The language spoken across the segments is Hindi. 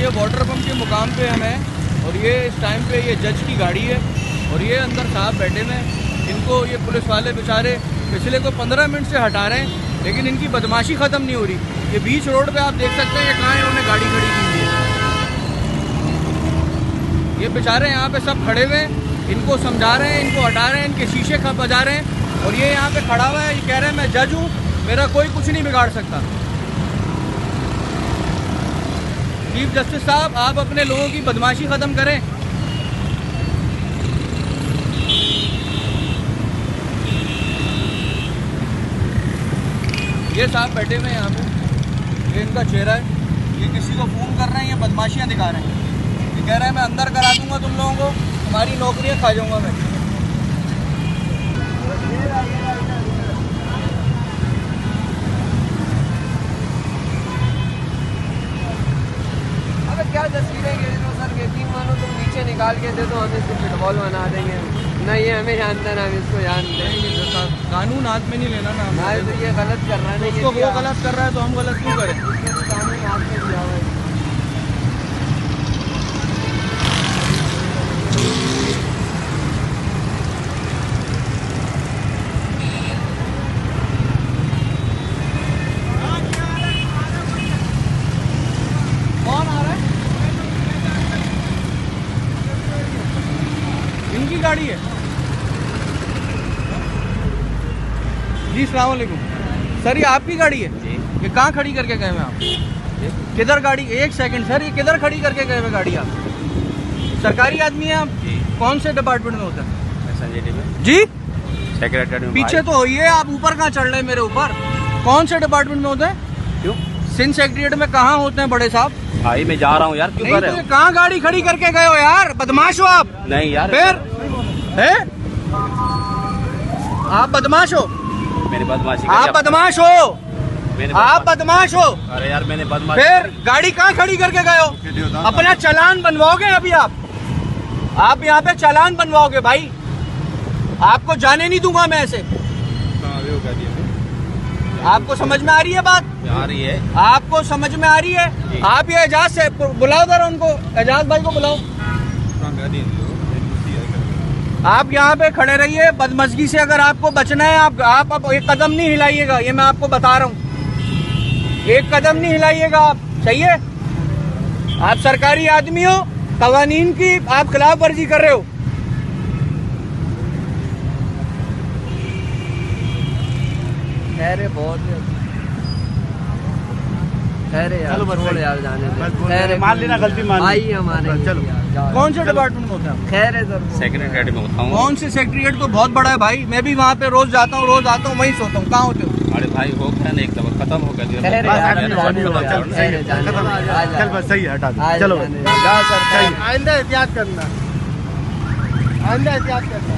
ये वाटर पंप के मुकाम पे हम हैं और ये इस टाइम पे ये जज की गाड़ी है और ये अंदर साहब बैठे हुए हैं। इनको ये पुलिस वाले बेचारे पिछले को 15 मिनट से हटा रहे हैं, लेकिन इनकी बदमाशी ख़त्म नहीं हो रही। ये बीच रोड पे आप देख सकते हैं ये कहाँ इन्होंने गाड़ी खड़ी की हुई है। ये बेचारे यहाँ पे सब खड़े हुए हैं, इनको समझा रहे हैं, इनको हटा रहे हैं, इनके शीशे खा बजा रहे हैं और ये यहाँ पे खड़ा हुआ है। ये कह रहे हैं मैं जज हूँ, मेरा कोई कुछ नहीं बिगाड़ सकता। चीफ जस्टिस साहब, आप अपने लोगों की बदमाशी ख़त्म करें। ये साहब बैठे हुए हैं यहाँ पे, ये इनका चेहरा है। ये किसी को फ़ोन कर रहे हैं, ये बदमाशियाँ दिखा रहे हैं। ये कह रहे हैं मैं अंदर करा दूंगा तुम लोगों को, तुम्हारी नौकरियाँ खा जाऊंगा मैं। अबे क्या तस्वीरें खींच दो सर, यकीन मानो तुम नीचे निकाल के दे दो, हम इसको फुटबॉल बना देंगे। ना ये हमें जानता ना हम इसको जानते हैं। कानून हाथ में नहीं लेना ना हमारे तो ये गलत कर रहा है ना, उसको वो गलत कर रहा है तो हम गलत क्यों करें? कानून हाथ में लिया हुआ है। कौन आ रहा है? इनकी गाड़ी है जी। अस्सलाम वालेकुम सर, ये आपकी गाड़ी है? ये कहाँ खड़ी करके गए हैं आप? किधर गाड़ी? एक सेकंड सर, ये किधर खड़ी करके गए हैं गाड़ी आप? सरकारी आदमी हैं आप? कौन से डिपार्टमेंट में होता है जी? सेक्रेटरी में। पीछे तो होइए, आप ऊपर कहाँ चढ़ रहे हैं मेरे ऊपर? कौन से डिपार्टमेंट में होते हैं? क्यों? सिंध सेक्रेटरीट में कहाँ होते हैं बड़े साहब? भाई मैं जा रहा हूँ यार, क्यों नहीं कर तो रहे ये हो? कहाँ गाड़ी खड़ी करके गए हो यार? बदमाश हो आप। नहीं यार, फिर है आप बदमाश हो? मैंने बदमाशी आप बदमाश हो, आप बदमाश हो। अरे यार मैंने बदमाशी। फिर गाड़ी कहाँ खड़ी करके गए हो? अपना चालान बनवाओगे अभी आप यहाँ पे चालान बनवाओगे भाई। आपको जाने नहीं दूंगा मैं ऐसे। आपको समझ में आ रही है बात? आ रही है। आपको समझ में आ रही है? आप ये एजाज से बुलाओ जरा उनको, एजाज भाई को बुलाओ। आप यहाँ पे खड़े रहिए, बदमज़गी से अगर आपको बचना है आप अब एक कदम नहीं हिलाइएगा, ये मैं आपको बता रहा हूँ। एक कदम नहीं हिलाइएगा आप, सही है? आप सरकारी आदमी हो, कवानीन की आप खिलाफ वर्जी कर रहे हो। ठहरे बहुत ठहरे यार, छोड़ यार जाने दे। मान लेना गलती मान भाई हमारे चलो। कौन से डिपार्टमेंट में होते हैं? खैर है सर। सेक्रेटरी में होता हूँ। कौन से सेक्रेटरीट तो बहुत बड़ा है भाई, मैं भी वहाँ पे रोज आता हूँ, वहीं सोता हूँ। कहाँ होते हो? अरे भाई हो गया ना, एक दफा खत्म हो गया। चल बस सही है, हटा दो। चलो जा सर, आइंदा एहतियात करना, आइंदा एहतियात करना।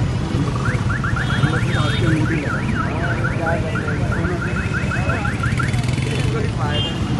कोई फायदा नहीं।